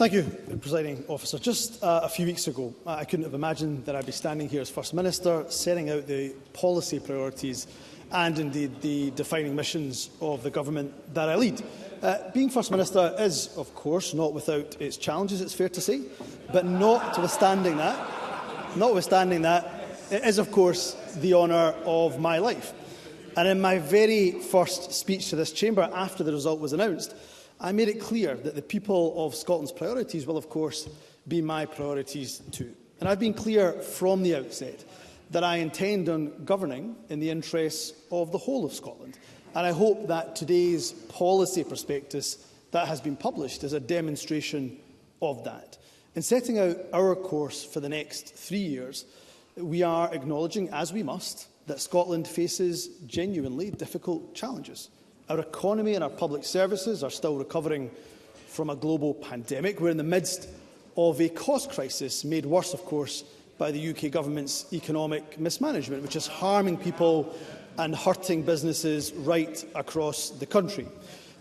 Thank you, Presiding Officer. Just a few weeks ago, I couldn't have imagined that I'd be standing here as First Minister, setting out the policy priorities and indeed the defining missions of the government that I lead. Being First Minister is, of course, not without its challenges, it's fair to say, but notwithstanding that, it is, of course, the honour of my life. And in my very first speech to this chamber after the result was announced, I made it clear that the people of Scotland's priorities will, of course, be my priorities too. And I've been clear from the outset that I intend on governing in the interests of the whole of Scotland. And I hope that today's policy prospectus that has been published is a demonstration of that. In setting out our course for the next 3 years, we are acknowledging, as we must, that Scotland faces genuinely difficult challenges. Our economy and our public services are still recovering from a global pandemic. We're in the midst of a cost crisis, made worse, of course, by the UK government's economic mismanagement, which is harming people and hurting businesses right across the country.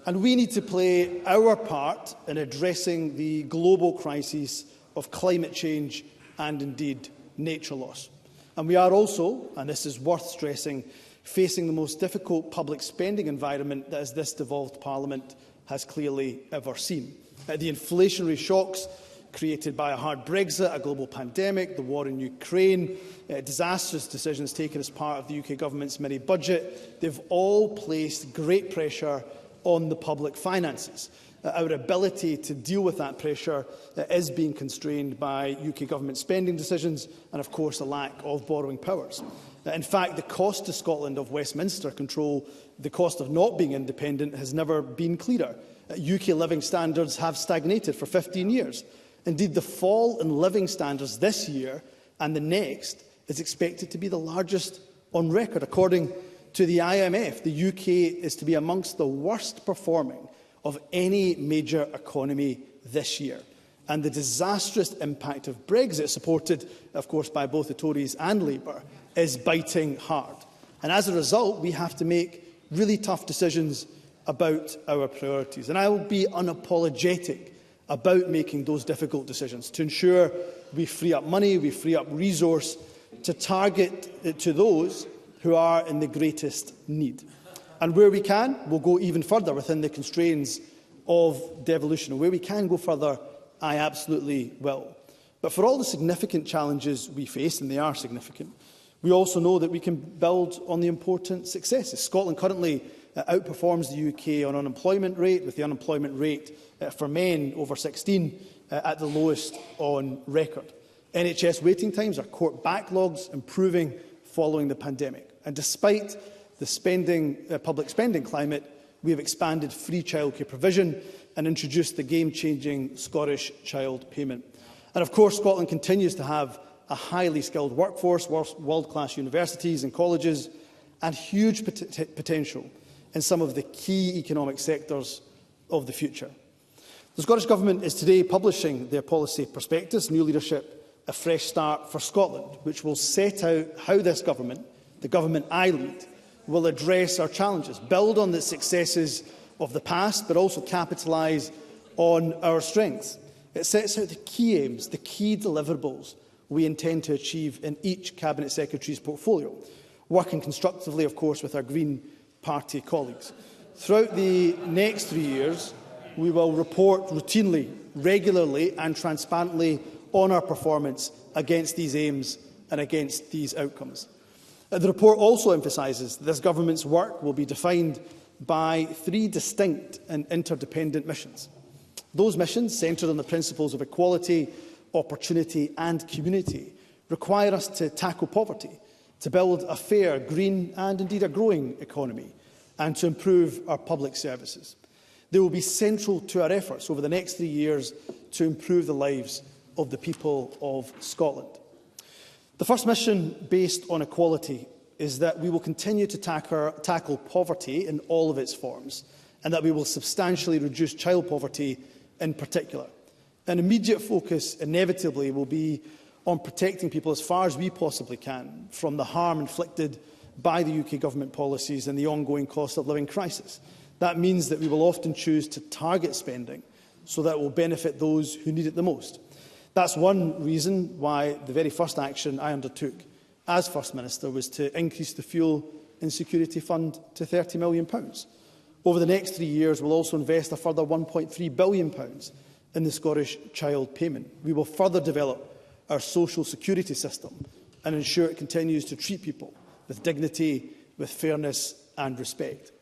And we need to play our part in addressing the global crises of climate change and indeed nature loss. And we are also, and this is worth stressing, facing the most difficult public spending environment that this devolved Parliament has clearly ever seen. The inflationary shocks created by a hard Brexit, a global pandemic, the war in Ukraine, disastrous decisions taken as part of the UK government's mini-budget, they've all placed great pressure on the public finances. Our ability to deal with that pressure is being constrained by UK government spending decisions and, of course, a lack of borrowing powers. In fact, the cost to Scotland of Westminster control, the cost of not being independent, has never been clearer. UK living standards have stagnated for 15 years. Indeed, the fall in living standards this year and the next is expected to be the largest on record. According to the IMF, the UK is to be amongst the worst performing of any major economy this year. And the disastrous impact of Brexit, supported, of course, by both the Tories and Labour, is biting hard. And as a result, we have to make really tough decisions about our priorities. And I will be unapologetic about making those difficult decisions to ensure we free up money, we free up resource to target it to those who are in the greatest need. And where we can, we'll go even further within the constraints of devolution. And where we can go further, I absolutely will. But for all the significant challenges we face, and they are significant, we also know that we can build on the important successes. Scotland currently outperforms the UK on unemployment rate, with the unemployment rate for men over 16 at the lowest on record. NHS waiting times, our court backlogs improving following the pandemic. And despite the public spending climate, we have expanded free childcare provision and introduced the game-changing Scottish Child Payment. And of course, Scotland continues to have a highly skilled workforce, world-class universities and colleges, and huge potential in some of the key economic sectors of the future. The Scottish Government is today publishing their policy prospectus, New Leadership, A Fresh Start for Scotland, which will set out how this government, the government I lead, will address our challenges, build on the successes of the past, but also capitalise on our strengths. It sets out the key aims, the key deliverables we intend to achieve in each Cabinet Secretary's portfolio, working constructively, of course, with our Green Party colleagues. Throughout the next 3 years, we will report routinely, regularly and transparently on our performance against these aims and against these outcomes. The report also emphasises that this government's work will be defined by 3 distinct and interdependent missions. Those missions, centred on the principles of equality, opportunity and community, require us to tackle poverty, to build a fair, green and indeed a growing economy, and to improve our public services. They will be central to our efforts over the next 3 years to improve the lives of the people of Scotland. The first mission, based on equality, is that we will continue to tackle poverty in all of its forms, and that we will substantially reduce child poverty in particular. An immediate focus inevitably will be on protecting people as far as we possibly can from the harm inflicted by the UK government policies and the ongoing cost of living crisis. That means that we will often choose to target spending so that it will benefit those who need it the most. That's one reason why the very first action I undertook as First Minister was to increase the Fuel Insecurity Fund to £30 million. Over the next 3 years, we'll also invest a further £1.3 billion in the Scottish Child Payment. We will further develop our social security system and ensure it continues to treat people with dignity, with fairness and respect.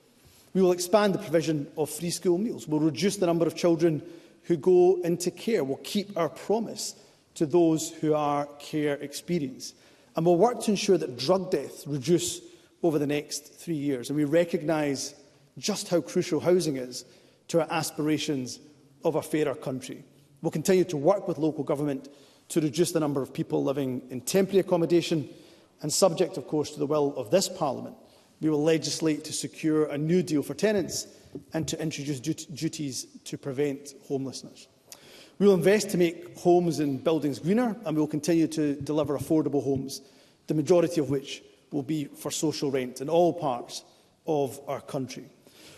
We will expand the provision of free school meals. We'll reduce the number of children who go into care. We'll keep our promise to those who are care experienced. And we'll work to ensure that drug deaths reduce over the next 3 years. And we recognise just how crucial housing is to our aspirations of a fairer country. We'll continue to work with local government to reduce the number of people living in temporary accommodation, and subject, of course, to the will of this Parliament, we will legislate to secure a new deal for tenants and to introduce duties to prevent homelessness. We will invest to make homes and buildings greener, and we will continue to deliver affordable homes, the majority of which will be for social rent in all parts of our country.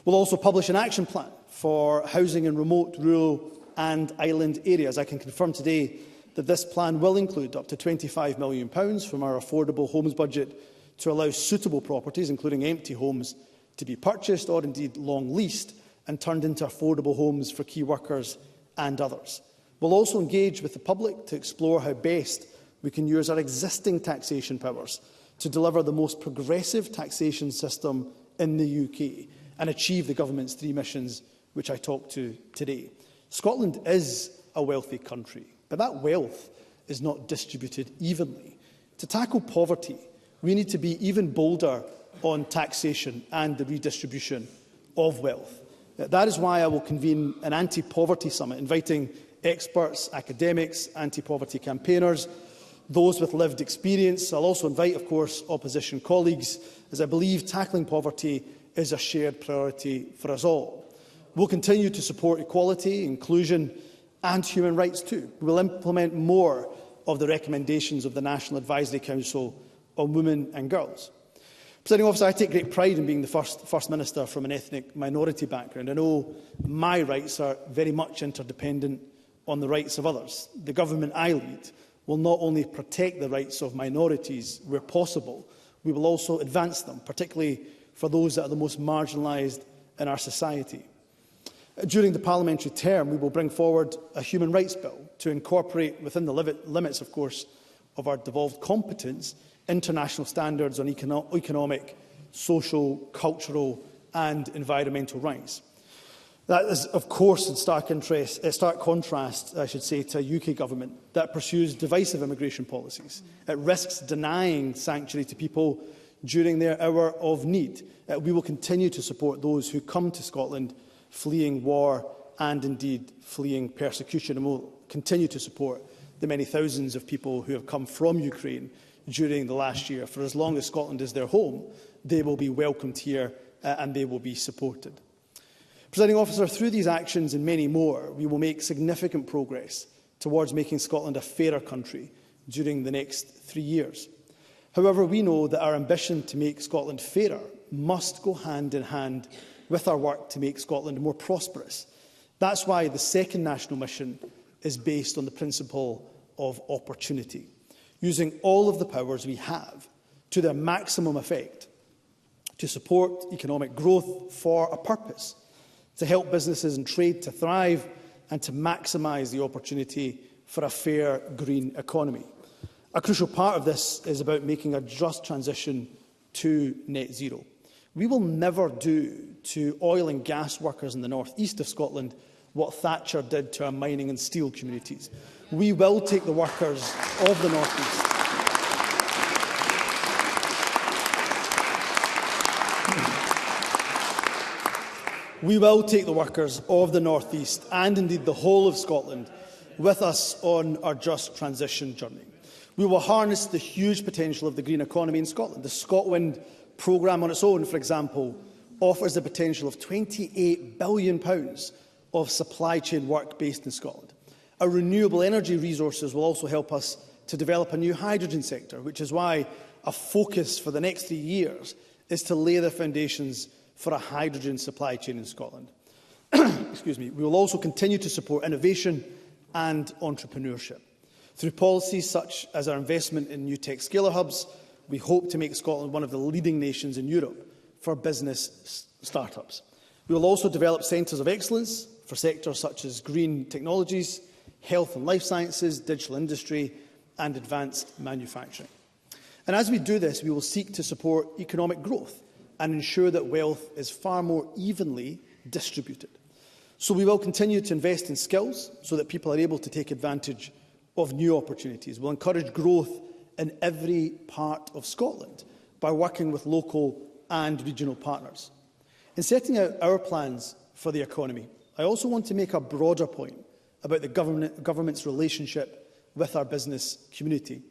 We'll also publish an action plan for housing in remote, rural and island areas. I can confirm today that this plan will include up to £25 million from our affordable homes budget to allow suitable properties, including empty homes, to be purchased or indeed long leased and turned into affordable homes for key workers and others. We'll also engage with the public to explore how best we can use our existing taxation powers to deliver the most progressive taxation system in the UK and achieve the government's 3 missions, which I talked to today. Scotland is a wealthy country, but that wealth is not distributed evenly. To tackle poverty, we need to be even bolder on taxation and the redistribution of wealth. That is why I will convene an anti-poverty summit, inviting experts, academics, anti-poverty campaigners, those with lived experience. I'll also invite, of course, opposition colleagues, as I believe tackling poverty is a shared priority for us all. We'll continue to support equality, inclusion and human rights too. We will implement more of the recommendations of the National Advisory Council on Women and Girls. Presiding Officer, I take great pride in being the First Minister from an ethnic minority background. I know my rights are very much interdependent on the rights of others. The government I lead will not only protect the rights of minorities where possible, we will also advance them, particularly for those that are the most marginalised in our society. During the parliamentary term, we will bring forward a human rights bill to incorporate, within the limits, of course, of our devolved competence, international standards on economic, social, cultural and environmental rights. That is, of course, in stark contrast, I should say, to a UK government that pursues divisive immigration policies. It risks denying sanctuary to people during their hour of need. We will continue to support those who come to Scotland fleeing war and indeed fleeing persecution, and will continue to support the many thousands of people who have come from Ukraine during the last year. For as long as Scotland is their home, they will be welcomed here and they will be supported. Presiding Officer, through these actions and many more, we will make significant progress towards making Scotland a fairer country during the next 3 years. However, we know that our ambition to make Scotland fairer must go hand in hand with our work to make Scotland more prosperous. That's why the second national mission is based on the principle of opportunity, using all of the powers we have to their maximum effect to support economic growth for a purpose, to help businesses and trade to thrive and to maximise the opportunity for a fair green economy. A crucial part of this is about making a just transition to net zero. We will never do to oil and gas workers in the north east of Scotland what Thatcher did to our mining and steel communities. We will take the workers of the north east We will take the workers of the North East and indeed the whole of Scotland with us on our just transition journey. We will harness the huge potential of the green economy in Scotland. The ScotWind programme on its own, for example, offers the potential of £28 billion of supply chain work based in Scotland. Our renewable energy resources will also help us to develop a new hydrogen sector, which is why a focus for the next 3 years is to lay the foundations for a hydrogen supply chain in Scotland. excuse me, we will also continue to support innovation and entrepreneurship. Through policies such as our investment in new tech scaler hubs, we hope to make Scotland one of the leading nations in Europe for business startups. We will also develop centres of excellence for sectors such as green technologies, health and life sciences, digital industry and advanced manufacturing. And as we do this, we will seek to support economic growth and ensure that wealth is far more evenly distributed. So we will continue to invest in skills so that people are able to take advantage of new opportunities. We'll encourage growth in every part of Scotland by working with local and regional partners. In setting out our plans for the economy, I also want to make a broader point about the government's relationship with our business community.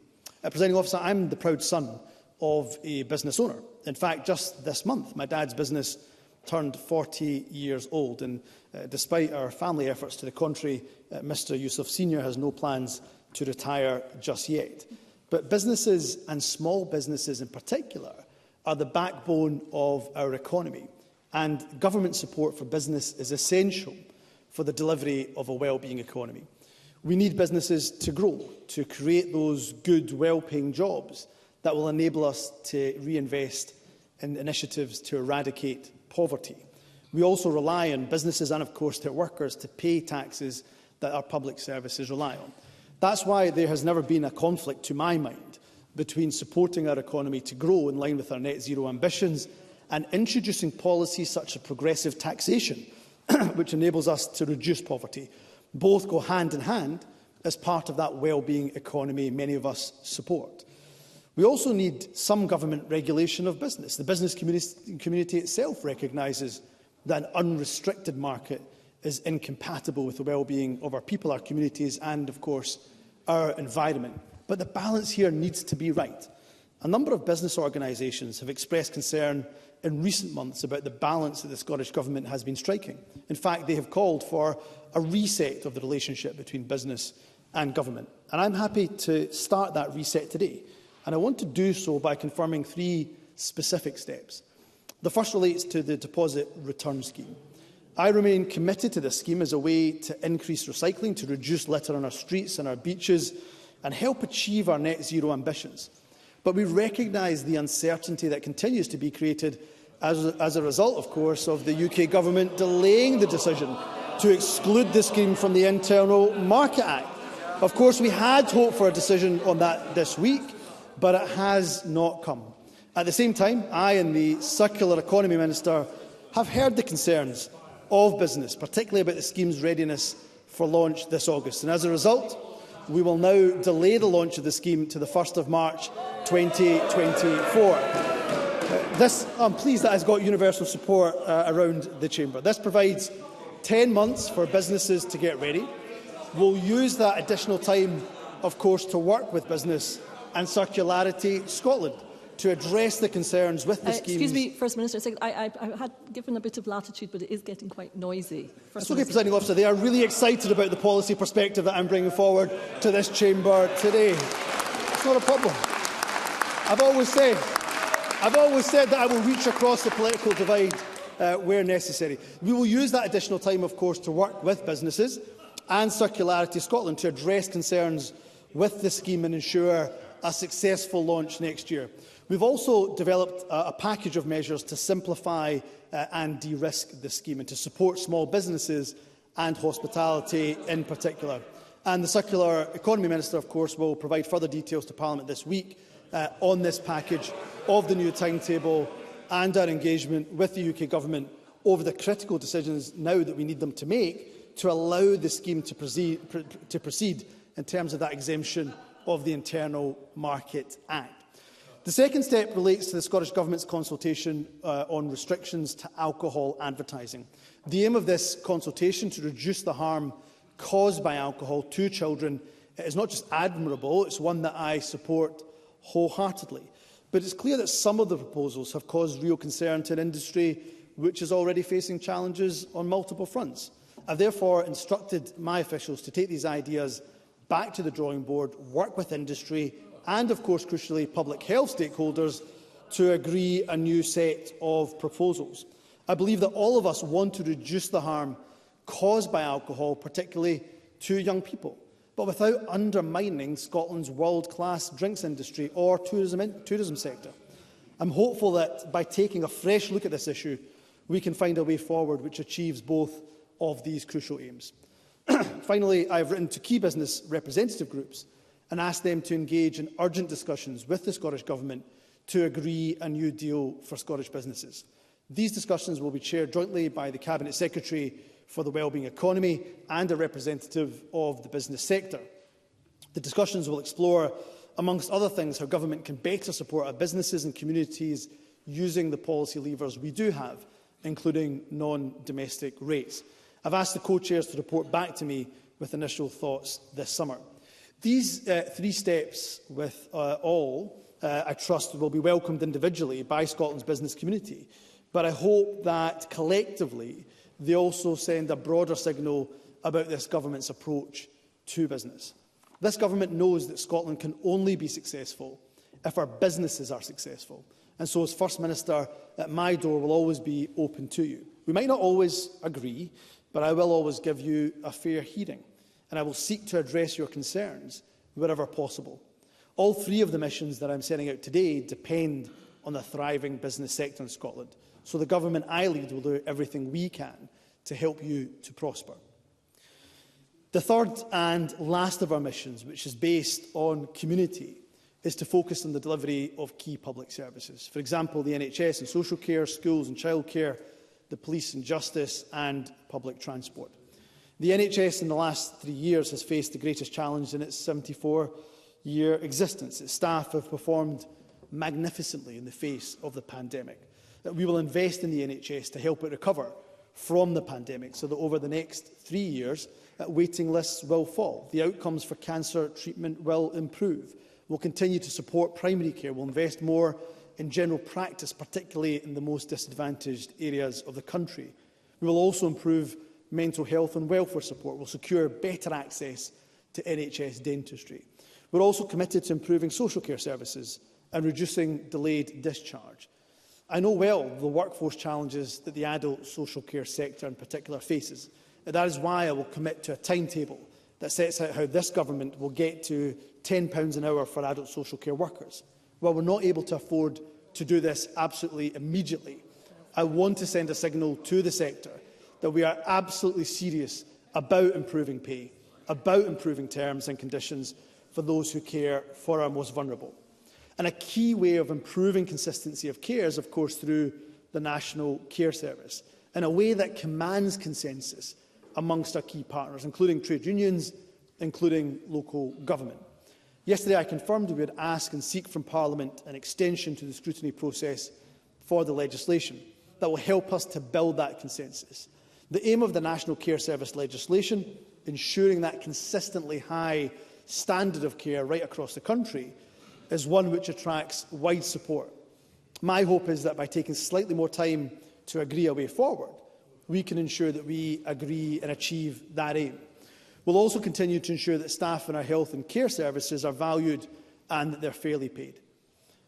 Presiding Officer, I'm the proud son of a business owner. In fact, just this month, my dad's business turned 40 years old, and despite our family efforts to the contrary, Mr Yousaf Sr. has no plans to retire just yet. But businesses, and small businesses in particular, are the backbone of our economy, and government support for business is essential for the delivery of a well-being economy. We need businesses to grow, to create those good, well-paying jobs that will enable us to reinvest in initiatives to eradicate poverty. We also rely on businesses and, of course, their workers to pay taxes that our public services rely on. That's why there has never been a conflict, to my mind, between supporting our economy to grow in line with our net zero ambitions and introducing policies such as progressive taxation, which enables us to reduce poverty. Both go hand in hand as part of that well-being economy many of us support. We also need some government regulation of business. The business community itself recognises that an unrestricted market is incompatible with the well-being of our people, our communities and, of course, our environment. But the balance here needs to be right. A number of business organisations have expressed concern in recent months about the balance that the Scottish Government has been striking. In fact, they have called for a reset of the relationship between business and government. And I'm happy to start that reset today. And I want to do so by confirming 3 specific steps. The first relates to the deposit return scheme. I remain committed to this scheme as a way to increase recycling, to reduce litter on our streets and our beaches, and help achieve our net zero ambitions. But we recognise the uncertainty that continues to be created as a result, of course, of the UK Government delaying the decision to exclude the scheme from the Internal Market Act. Of course, we had hoped for a decision on that this week, but it has not come. At the same time, I and the Circular Economy Minister have heard the concerns of business, particularly about the scheme's readiness for launch this August. And as a result, we will now delay the launch of the scheme to the 1st of March 2024. I'm pleased that has got universal support around the Chamber. This provides 10 months for businesses to get ready. We'll use that additional time, of course, to work with business and Circularity Scotland to address the concerns with the schemes. Excuse me, First Minister, I had given a bit of latitude, but it is getting quite noisy. It's okay, Presiding Officer. They are really excited about the policy perspective that I'm bringing forward to this Chamber today. It's not a problem. I've always said that I will reach across the political divide where necessary. We will use that additional time, of course, to work with businesses and Circularity Scotland to address concerns with the scheme and ensure a successful launch next year. We've also developed a package of measures to simplify and de-risk the scheme and to support small businesses and hospitality in particular. And the Circular Economy Minister, of course, will provide further details to Parliament this week on this package of the new timetable and our engagement with the UK Government over the critical decisions now that we need them to make to allow the scheme to proceed in terms of that exemption of the Internal Market Act. The second step relates to the Scottish Government's consultation on restrictions to alcohol advertising. The aim of this consultation to reduce the harm caused by alcohol to children is not just admirable, it's one that I support wholeheartedly. But it's clear that some of the proposals have caused real concern to an industry which is already facing challenges on multiple fronts. I've therefore instructed my officials to take these ideas back to the drawing board, work with industry and, of course, crucially, public health stakeholders to agree a new set of proposals. I believe that all of us want to reduce the harm caused by alcohol, particularly to young people, but without undermining Scotland's world-class drinks industry or tourism sector. I'm hopeful that by taking a fresh look at this issue, we can find a way forward which achieves both of these crucial aims. Finally, I have written to key business representative groups and asked them to engage in urgent discussions with the Scottish Government to agree a new deal for Scottish businesses. These discussions will be chaired jointly by the Cabinet Secretary for the Wellbeing Economy and a representative of the business sector. The discussions will explore, amongst other things, how government can better support our businesses and communities using the policy levers we do have, including non-domestic rates. I've asked the co-chairs to report back to me with initial thoughts this summer. These three steps with I trust, will be welcomed individually by Scotland's business community, but I hope that collectively they also send a broader signal about this government's approach to business. This government knows that Scotland can only be successful if our businesses are successful, and so as First Minister, my door will always be open to you. We might not always agree, but I will always give you a fair hearing, and I will seek to address your concerns wherever possible. All three of the missions that I'm setting out today depend on the thriving business sector in Scotland, so the government I lead will do everything we can to help you to prosper. The third and last of our missions, which is based on community, is to focus on the delivery of key public services. For example, the NHS and social care, schools and childcare, the police and justice and public transport. The NHS in the last 3 years has faced the greatest challenge in its 74-year existence. Its staff have performed magnificently in the face of the pandemic. We will invest in the NHS to help it recover from the pandemic so that over the next 3 years, waiting lists will fall. The outcomes for cancer treatment will improve. We'll continue to support primary care. We'll invest more in general practice, particularly in the most disadvantaged areas of the country. We will also improve mental health and welfare support. We'll secure better access to NHS dentistry. We're also committed to improving social care services and reducing delayed discharge. I know well the workforce challenges that the adult social care sector in particular faces. That is why I will commit to a timetable that sets out how this government will get to £10 an hour for adult social care workers. While we're not able to afford to do this absolutely immediately, I want to send a signal to the sector that we are absolutely serious about improving pay, about improving terms and conditions for those who care for our most vulnerable. And a key way of improving consistency of care is, of course, through the National Care Service, in a way that commands consensus amongst our key partners, including trade unions, including local government. Yesterday, I confirmed we would ask and seek from Parliament an extension to the scrutiny process for the legislation that will help us to build that consensus. The aim of the National Care Service legislation, ensuring that consistently high standard of care right across the country, is one which attracts wide support. My hope is that by taking slightly more time to agree a way forward, we can ensure that we agree and achieve that aim. We'll also continue to ensure that staff in our health and care services are valued and that they're fairly paid.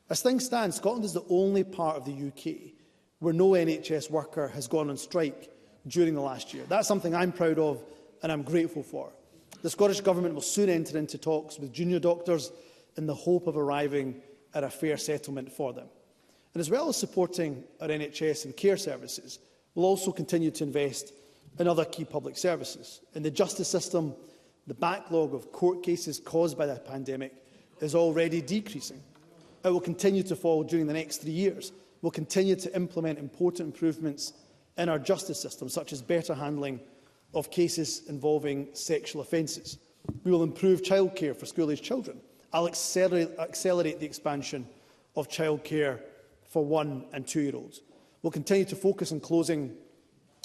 As things stand, Scotland is the only part of the UK where no NHS worker has gone on strike during the last year. That's something I'm proud of and I'm grateful for. The Scottish Government will soon enter into talks with junior doctors in the hope of arriving at a fair settlement for them. And as well as supporting our NHS and care services, we'll also continue to invest in other key public services. In the justice system, the backlog of court cases caused by the pandemic is already decreasing. It will continue to fall during the next 3 years. We'll continue to implement important improvements in our justice system, such as better handling of cases involving sexual offences. We will improve childcare for school-aged children. I'll accelerate the expansion of childcare for 1- and 2-year-olds. We'll continue to focus on closing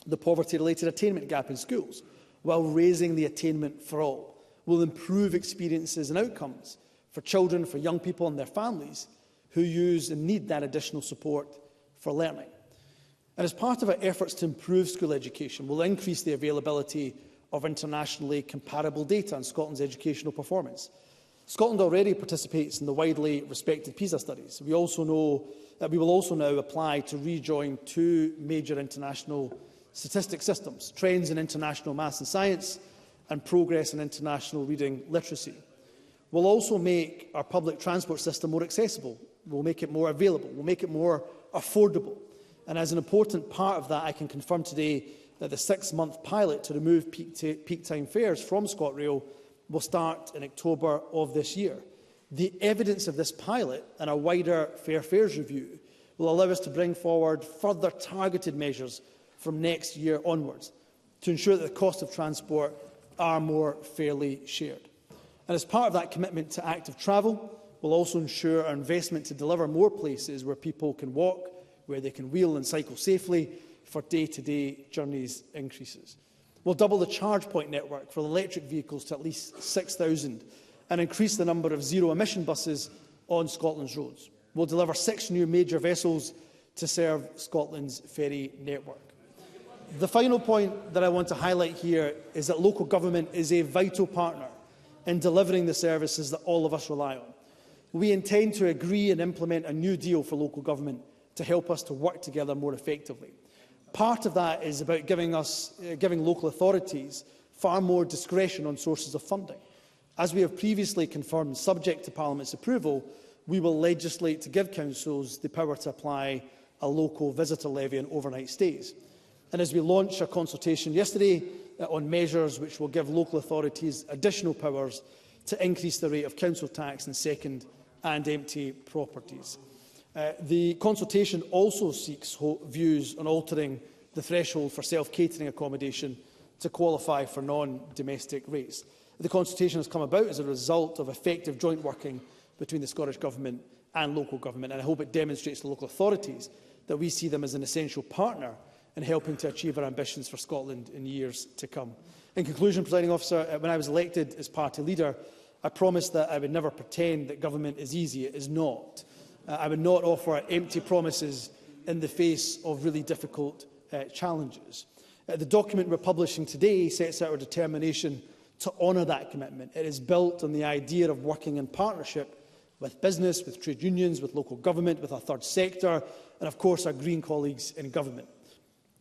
the poverty-related attainment gap in schools, while raising the attainment for all. We'll improve experiences and outcomes for children, for young people and their families who use and need that additional support for learning. And as part of our efforts to improve school education, we'll increase the availability of internationally comparable data on Scotland's educational performance. Scotland already participates in the widely respected PISA studies. We will also now apply to rejoin 2 major international statistics systems, trends in international maths and science, and progress in international reading literacy. We'll also make our public transport system more accessible. We'll make it more available. We'll make it more affordable. And as an important part of that, I can confirm today that the 6-month pilot to remove peak time fares from ScotRail will start in October of this year. The evidence of this pilot and a wider fair fares review will allow us to bring forward further targeted measures from next year onwards to ensure that the cost of transport are more fairly shared. And as part of that commitment to active travel, we'll also ensure our investment to deliver more places where people can walk, where they can wheel and cycle safely for day-to-day journeys increases. We'll double the charge point network for electric vehicles to at least 6,000 and increase the number of zero-emission buses on Scotland's roads. We'll deliver 6 new major vessels to serve Scotland's ferry network. The final point that I want to highlight here is that local government is a vital partner in delivering the services that all of us rely on. We intend to agree and implement a new deal for local government to help us to work together more effectively. Part of that is about giving local authorities far more discretion on sources of funding. As we have previously confirmed, subject to Parliament's approval, we will legislate to give councils the power to apply a local visitor levy on overnight stays. And as we launched our consultation yesterday on measures which will give local authorities additional powers to increase the rate of council tax in second and empty properties. The consultation also seeks views on altering the threshold for self-catering accommodation to qualify for non-domestic rates. The consultation has come about as a result of effective joint working between the Scottish Government and local government, and I hope it demonstrates to local authorities that we see them as an essential partner in helping to achieve our ambitions for Scotland in years to come. In conclusion, Presiding Officer, when I was elected as party leader, I promised that I would never pretend that government is easy. It is not. I would not offer empty promises in the face of really difficult challenges. The document we're publishing today sets out our determination to honour that commitment. It is built on the idea of working in partnership with business, with trade unions, with local government, with our third sector, and of course our Green colleagues in government.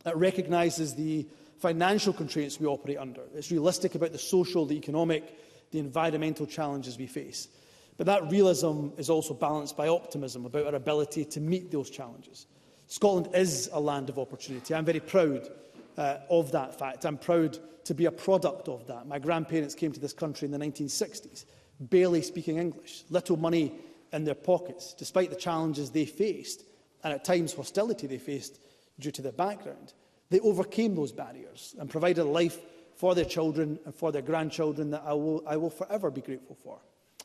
It recognises the financial constraints we operate under. It's realistic about the social, the economic, the environmental challenges we face. But that realism is also balanced by optimism about our ability to meet those challenges. Scotland is a land of opportunity. I'm very proud of that fact. I'm proud to be a product of that. My grandparents came to this country in the 1960s, barely speaking English, little money in their pockets, despite the challenges they faced, and at times hostility they faced due to their background. They overcame those barriers and provided a life for their children and for their grandchildren that I will forever be grateful for.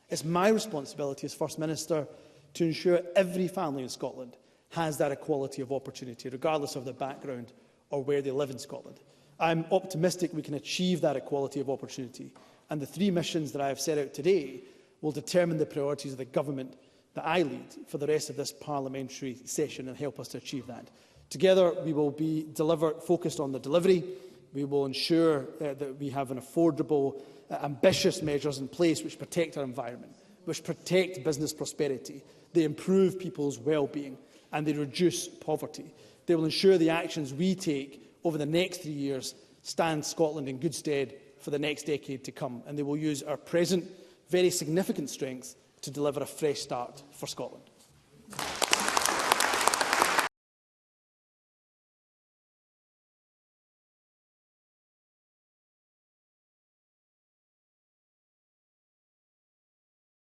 It's my responsibility as First Minister to ensure every family in Scotland has that equality of opportunity, regardless of their background or where they live in Scotland. I'm optimistic we can achieve that equality of opportunity, and the 3 missions that I have set out today will determine the priorities of the government that I lead for the rest of this parliamentary session and help us to achieve that. Together, we will be focused on the delivery. We will ensure that we have an affordable, ambitious measures in place which protect our environment, which protect business prosperity, they improve people's well-being, and they reduce poverty. They will ensure the actions we take over the next 3 years stand Scotland in good stead for the next decade to come, and they will use our present, very significant strengths to deliver a fresh start for Scotland.